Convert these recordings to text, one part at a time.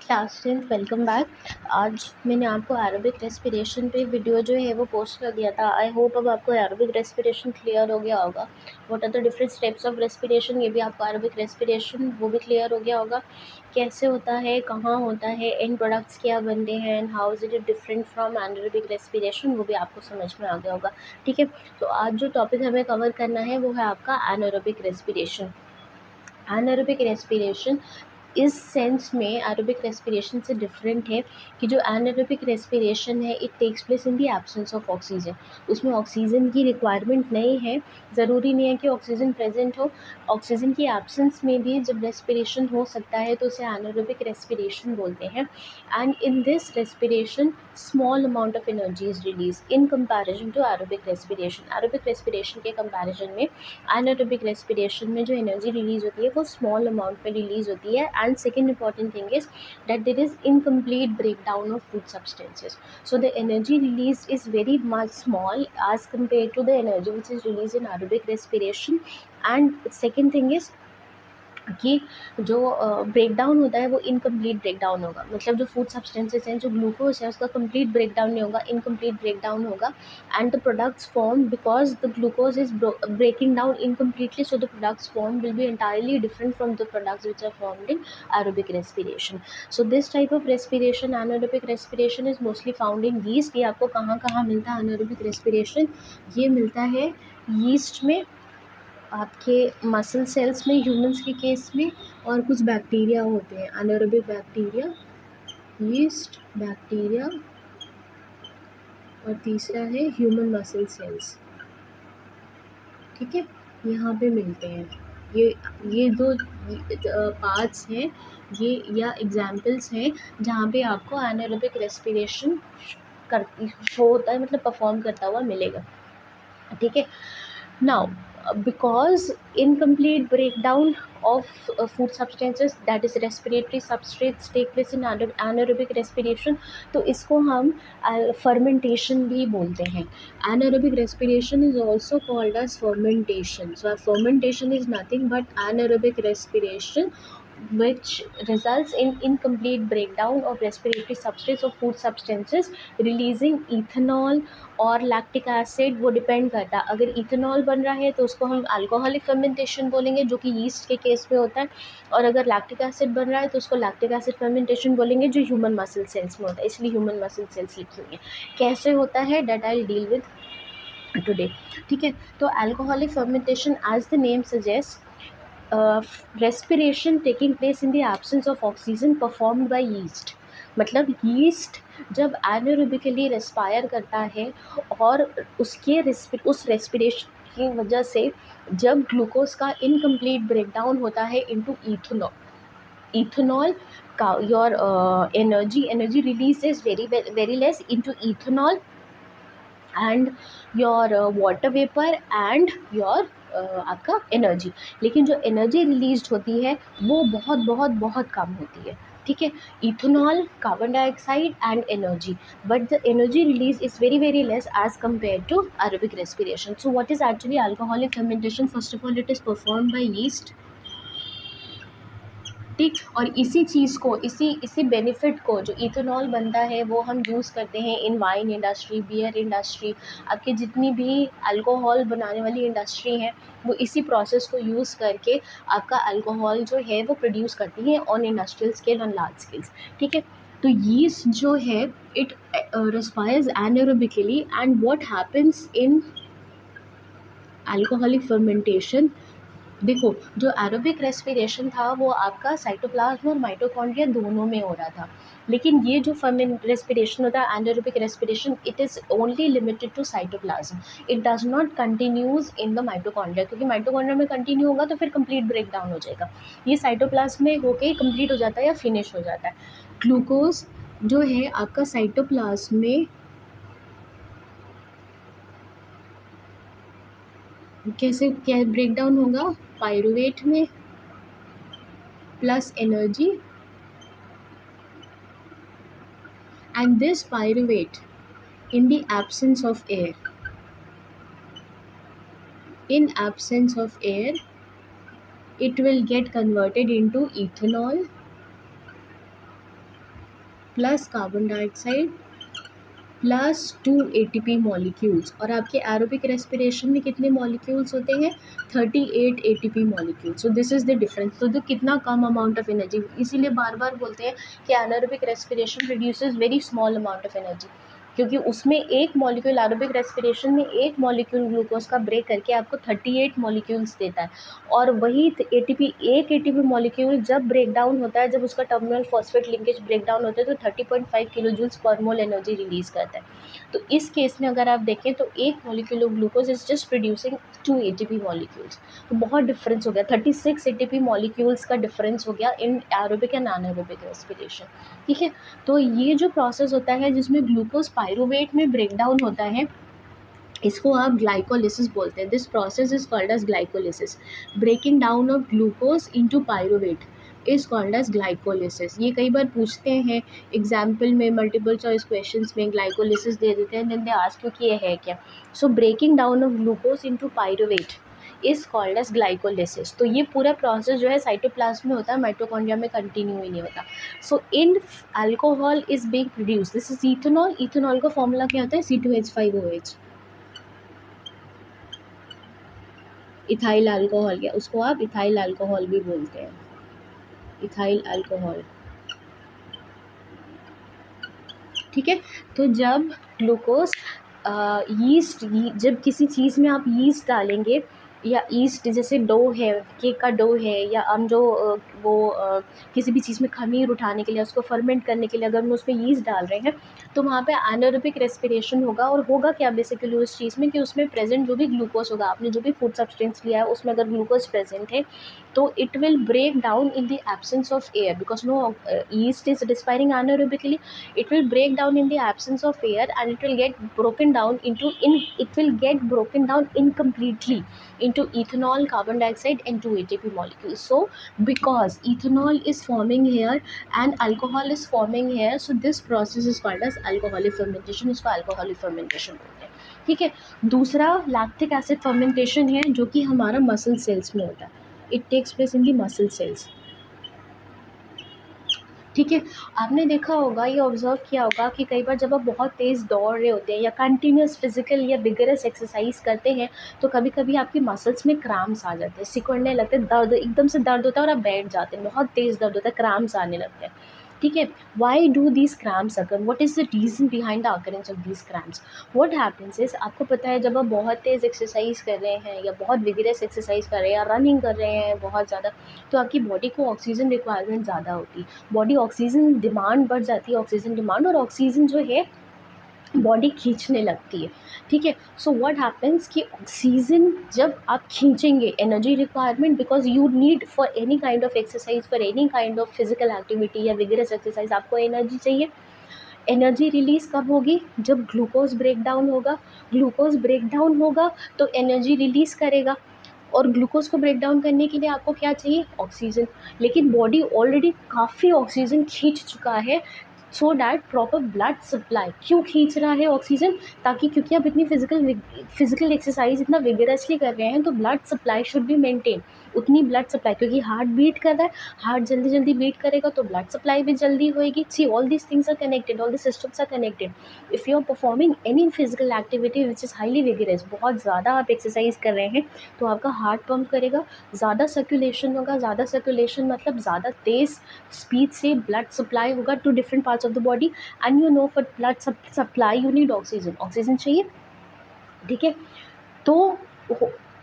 Class 10th welcome back. आज मैंने आपको एरोबिक रेस्पिरेशन पे वीडियो जो है वो पोस्ट कर दिया था। आई होप अब आपको एरोबिक रेस्पिरेशन क्लियर हो गया होगा। What are the different steps of respiration, ये भी आपको एरोबिक रेस्पिरेशन वो भी क्लियर हो गया होगा। कैसे होता है, कहाँ होता है, एंड प्रोडक्ट्स क्या बनते हैं, and how is it different from anaerobic respiration, वो भी आपको समझ में आ गया होगा। ठीक है, तो आज जो टॉपिक हमें कवर करना है वो है आपका एनारोबिक रेस्पिरेशन। एनारोबिक रेस्पिरेशन इस सेंस में एरोबिक रेस्पिरेशन से डिफरेंट है कि जो एनारोबिक रेस्पिरेशन है it takes place in the absence of oxygen. उसमें ऑक्सीजन की रिक्वायरमेंट नहीं है, ज़रूरी नहीं है कि ऑक्सीजन प्रेजेंट हो। ऑक्सीजन की एब्सेंस में भी जब रेस्पिरेशन हो सकता है तो उसे एनारोबिक रेस्पिरेशन बोलते हैं। And in this respiration small amount of energy is release in comparison to aerobic respiration. Aerobic respiration के कंपैरिजन में एनारोबिक रेस्पिरेशन में जो एनर्जी रिलीज होती है वो स्मॉल अमाउंट में रिलीज होती है। And second important thing is that there is incomplete breakdown of food substances. So the energy released is very much small as compared to the energy which is released in aerobic respiration. And second thing is कि जो breakdown होता है वो incomplete breakdown होगा। मतलब जो food substances हैं, जो ग्लूकोज है उसका कंप्लीट ब्रेकडाउन नहीं होगा, इनकम्प्लीट ब्रेकडाउन होगा। And the products form because the glucose is breaking down incompletely, so the products form will be entirely different from the products which are formed in aerobic respiration. So this type of respiration, anaerobic respiration, is mostly found in yeast. ये आपको कहाँ कहाँ मिलता है anaerobic respiration? ये मिलता है yeast में, आपके मसल सेल्स में, ह्यूमंस के केस में, और कुछ बैक्टीरिया होते हैं एनारोबिक बैक्टीरिया, यीस्ट बैक्टीरिया, और तीसरा है ह्यूमन मसल सेल्स। ठीक है, यहाँ पे मिलते हैं ये दो पार्ट्स हैं, ये या एग्जाम्पल्स हैं जहाँ पे आपको एनारोबिक रेस्पिरेशन करती शो होता है, मतलब परफॉर्म करता हुआ मिलेगा। ठीक है, now because incomplete breakdown of food substances, that is respiratory substrates, take place in anaerobic respiration, तो इसको हम fermentation भी बोलते हैं। Anaerobic respiration is also called as fermentation. So fermentation is nothing but anaerobic respiration which results in incomplete breakdown of respiratory substrates of food substances, releasing ethanol और lactic acid. वो depend करता है, अगर ethanol बन रहा है तो उसको हम अल्कोहलिक फर्मेंटेशन बोलेंगे जो कि यीस्ट के केस में होता है, और अगर लैक्टिक एसिड बन रहा है तो उसको लैक्टिक एसिड फर्मेंटेशन बोलेंगे जो ह्यूमन मसल सेल्स में होता है, इसलिए ह्यूमन मसल सेल्स लिखी हुई है। कैसे होता है that I deal with today. ठीक है, तो alcoholic fermentation as the name suggest, respiration taking place in the absence of oxygen performed by yeast. मतलब यीस्ट जब एनारोबिकली रेस्पायर करता है और उस रेस्पिरेशन की वजह से जब ग्लूकोज का इनकम्प्लीट ब्रेकडाउन होता है इनटू इथेनॉल का, your energy release is very less into ethanol and your water vapour and your आपका एनर्जी। लेकिन जो एनर्जी रिलीज होती है वो बहुत बहुत बहुत कम होती है। ठीक है, ethanol, carbon dioxide and energy, but the energy release is very very less as compare to aerobic respiration. So what is actually alcoholic fermentation? First of all it is perform by yeast. ठीक, और इसी चीज़ को, इसी benefit को, जो ethanol बनता है वो हम यूज़ करते हैं in wine industry, beer industry, आपकी जितनी भी अल्कोहल बनाने वाली इंडस्ट्री हैं वो इसी प्रोसेस को यूज़ करके आपका अल्कोहल जो है वो प्रोड्यूस करती हैं on industrial scale, on large scales. ठीक है, तो यीस्ट जो है it respires anaerobically, and what happens in alcoholic fermentation, देखो जो एरोबिक रेस्पिरेशन था वो आपका साइटोप्लाज्म और माइटोकॉन्ड्रिया दोनों में हो रहा था, लेकिन ये जो रेस्पिरेशन होता है anaerobic respiration, it is only limited to cytoplasm, it does not continues in the mitochondria, क्योंकि माइटोकॉन्ड्रिया में कंटिन्यू होगा तो फिर कंप्लीट ब्रेक डाउन हो जाएगा। ये साइटोप्लाज्म में होके कंप्लीट हो जाता है या फिनिश हो जाता है। ग्लूकोज जो है आपका साइटोप्लाज्म में कैसे क्या ब्रेक डाउन होगा? पायरुवेट में plus energy, and this pyruvate, in the absence of air, it will get converted into ethanol plus carbon dioxide plus 2 ATP molecules. और आपके एरोबिक रेस्पिरेशन में कितने मॉलिक्यूल्स होते हैं? 38 ATP molecules. So this is the difference. तो कितना कम amount of energy, इसीलिए बार बार बोलते हैं कि anaerobic respiration reduces very small amount of energy, क्योंकि उसमें एक मॉलिक्यूल, एरोबिक रेस्पिरेशन में एक मॉलिक्यूल ग्लूकोज का ब्रेक करके आपको 38 मॉलिक्यूल्स देता है। और वही ATP, एक ATP मॉलिक्यूल जब ब्रेक डाउन होता है, जब उसका terminal phosphate linkage break down होता है, तो 30.5 किलो जूल्स पर मोल एनर्जी रिलीज करता है। तो इस केस में अगर आप देखें तो एक molecule of glucose is just producing 2 ATP molecules. तो बहुत डिफरेंस हो गया, 36 ATP मॉलिक्यूल्स का डिफरेंस हो गया in aerobic and anaerobic respiration. ठीक है, तो ये जो प्रोसेस होता है जिसमें ग्लूकोज पायरुवेट में ब्रेक डाउन होता है, इसको आप ग्लाइकोलिसिस बोलते हैं। This process is called as glycolysis. Breaking down of glucose into pyruvate is called as glycolysis. ये कई बार पूछते हैं एग्जाम्पल में, मल्टीपल चॉइस क्वेश्चंस में ग्लाइकोलिसिस दे देते हैं, देन दे आस्क यू कि ये है क्या। So breaking down of glucose into pyruvate is called as glycolysis. तो ये पूरा प्रोसेस जो है साइटोप्लाज्म में होता है, माइटोकॉन्ड्रिया में कंटिन्यू ही नहीं होता। So in alcohol is being produce, this is ethanol. Ethanol का फॉर्मूला क्या होता है? C2H5OH, इथाइल अल्कोहल, या उसको आप इथाइल अल्कोहल भी बोलते हैं, इथाइल अल्कोहल। ठीक है, तो जब ग्लूकोज यीस्ट, जब किसी चीज़ में आप यीस्ट डालेंगे, या ईस्ट जैसे डो है, केक का डो है, या हम जो किसी भी चीज़ में खमीर उठाने के लिए, उसको फर्मेंट करने के लिए अगर हम उसमें यीस्ट डाल रहे हैं, तो वहाँ पे एनारोबिक रेस्पिरेशन होगा। और होगा क्या बेसिकली उस चीज़ में कि उसमें प्रेजेंट जो भी ग्लूकोज होगा, आपने जो भी फूड सब्सटेंस लिया है उसमें अगर ग्लूकोज प्रेजेंट है, तो it will break down in the absence of air, because no yeast is respiring anaerobically. It will break down in the absence of air, and it will get broken down into it will get broken down incompletely into ethanol, carbon dioxide and 2 ATP molecules. So because ethanol is forming here and alcohol is forming here, so this process is called as alcoholic fermentation. इसको alcoholic fermentation बोलते हैं। ठीक है, दूसरा lactic acid fermentation है, जो कि हमारा मसल सेल्स में होता है। It takes place in the muscle cells. ठीक है, आपने देखा होगा, ये ऑब्जर्व किया होगा कि कई बार जब आप बहुत तेज़ दौड़ रहे होते हैं या कंटिन्यूस फिजिकल या विगरस एक्सरसाइज करते हैं, तो कभी कभी आपकी मसल्स में क्रैम्प्स आ जाते हैं, सिकुड़ने लगते हैं, दर्द, एकदम से दर्द होता है और आप बैठ जाते हैं, बहुत तेज़ दर्द होता है, क्रैम्प्स आने लगते हैं। ठीक है, why do these cramps occur, what is the reason behind the occurrence of these cramps? What happens is, आपको पता है जब आप बहुत तेज़ एक्सरसाइज कर रहे हैं या बहुत विगरस एक्सरसाइज कर रहे हैं या रनिंग कर रहे हैं बहुत ज़्यादा, तो आपकी बॉडी को ऑक्सीजन रिक्वायरमेंट ज़्यादा होती है, बॉडी ऑक्सीजन डिमांड बढ़ जाती है, ऑक्सीजन डिमांड, और ऑक्सीजन जो है बॉडी खींचने लगती है। ठीक है, सो व्हाट हैपेंस कि ऑक्सीजन जब आप खींचेंगे, energy requirement, because you need for any kind of exercise, for any kind of physical activity या विगरस एक्सरसाइज, आपको एनर्जी चाहिए। एनर्जी रिलीज कब होगी? जब ग्लूकोज ब्रेक डाउन होगा। ग्लूकोज ब्रेक डाउन होगा तो एनर्जी रिलीज करेगा, और ग्लूकोज को ब्रेक डाउन करने के लिए आपको क्या चाहिए? ऑक्सीजन। लेकिन बॉडी ऑलरेडी काफ़ी ऑक्सीजन खींच चुका है, so that proper blood supply. क्यों खींच रहा है ऑक्सीजन? ताकि, क्योंकि आप इतनी फिजिकल एक्सरसाइज इतना विगरसली कर रहे हैं, तो blood supply should be maintain, उतनी ब्लड सप्लाई, क्योंकि हार्ट बीट कर रहा है, हार्ट जल्दी जल्दी बीट करेगा तो ब्लड सप्लाई भी जल्दी होएगी। See, all these things are connected, all the systems are connected. If you are performing any physical activity which is highly vigorous, बहुत ज़्यादा आप एक्सरसाइज कर रहे हैं, तो आपका हार्ट पंप करेगा, ज़्यादा सर्कुलेशन होगा, ज़्यादा सर्कुलेशन मतलब ज़्यादा तेज़ स्पीड से ब्लड सप्लाई होगा to different parts of the body, and you know for blood supply you need oxygen, oxygen चाहिए। ठीक है, तो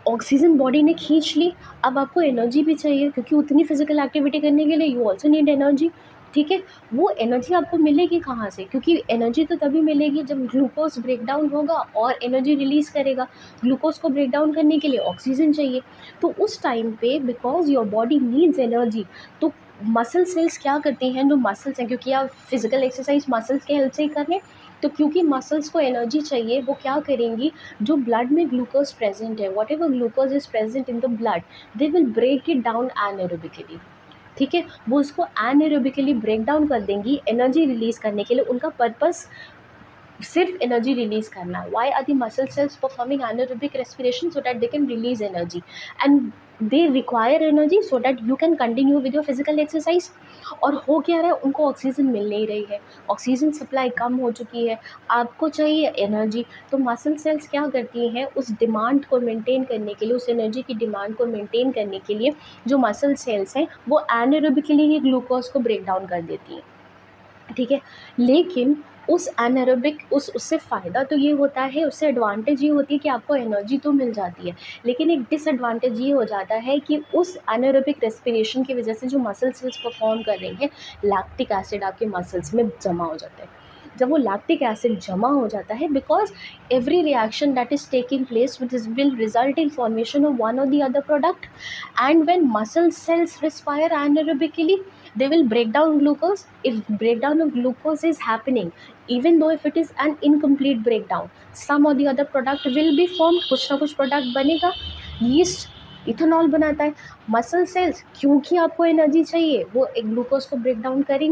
ऑक्सीजन बॉडी ने खींच ली, अब आपको एनर्जी भी चाहिए, क्योंकि उतनी फिजिकल एक्टिविटी करने के लिए यू ऑल्सो नीड एनर्जी। ठीक है, वो एनर्जी आपको मिलेगी कहाँ से? क्योंकि एनर्जी तो तभी मिलेगी जब ग्लूकोज ब्रेक डाउन होगा और एनर्जी रिलीज़ करेगा। ग्लूकोज को ब्रेक डाउन करने के लिए ऑक्सीजन चाहिए, तो उस टाइम पे because your body needs energy, तो मसल सेल्स क्या करती हैं? जो मसल्स हैं, क्योंकि आप फिजिकल एक्सरसाइज मसल्स के हेल्प से ही कर रहे हैं, तो क्योंकि मसल्स को एनर्जी चाहिए, वो क्या करेंगी? जो ब्लड में ग्लूकोज प्रेजेंट है, whatever glucose is present in the blood, they will break it down anaerobically. ठीक है, वो उसको एनारोबिकली ब्रेक डाउन कर देंगी एनर्जी रिलीज करने के लिए। उनका पर्पस सिर्फ एनर्जी रिलीज करना है. Why are the muscle cells performing anaerobic respiration? So that they can release energy and they require energy so that you can continue with your physical exercise. और हो क्या रहा है, उनको ऑक्सीजन मिल नहीं रही है, ऑक्सीजन सप्लाई कम हो चुकी है, आपको चाहिए एनर्जी. तो मसल सेल्स क्या करती हैं, उस डिमांड को मेंटेन करने के लिए, उस एनर्जी की डिमांड को मेंटेन करने के लिए जो मसल सेल्स हैं वो एनारोबिकली ही ग्लूकोज को ब्रेक डाउन कर देती हैं. ठीक है, लेकिन उस एनारोबिक उससे फ़ायदा तो ये होता है, उससे एडवांटेज ये होती है कि आपको एनर्जी तो मिल जाती है, लेकिन एक डिसएडवांटेज ये हो जाता है कि उस एनारोबिक रेस्पिरेशन की वजह से जो मसल सेल्स परफॉर्म कर रही हैं, लैक्टिक एसिड आपके मसल्स में जमा हो जाता है. जब वो लैक्टिक एसिड जमा हो जाता है, because every reaction that is taking place will result in formation of one और the other product, and when muscle cells respire anaerobically, they will break down glucose. If breakdown of glucose is happening, even though if it is an incomplete breakdown, some or the other product will be formed. कुछ ना कुछ product बनेगा. Yeast ethanol बनाता है. Muscle cells क्योंकि आपको energy चाहिए, वो एक ग्लूकोज को ब्रेक डाउन करेंगे.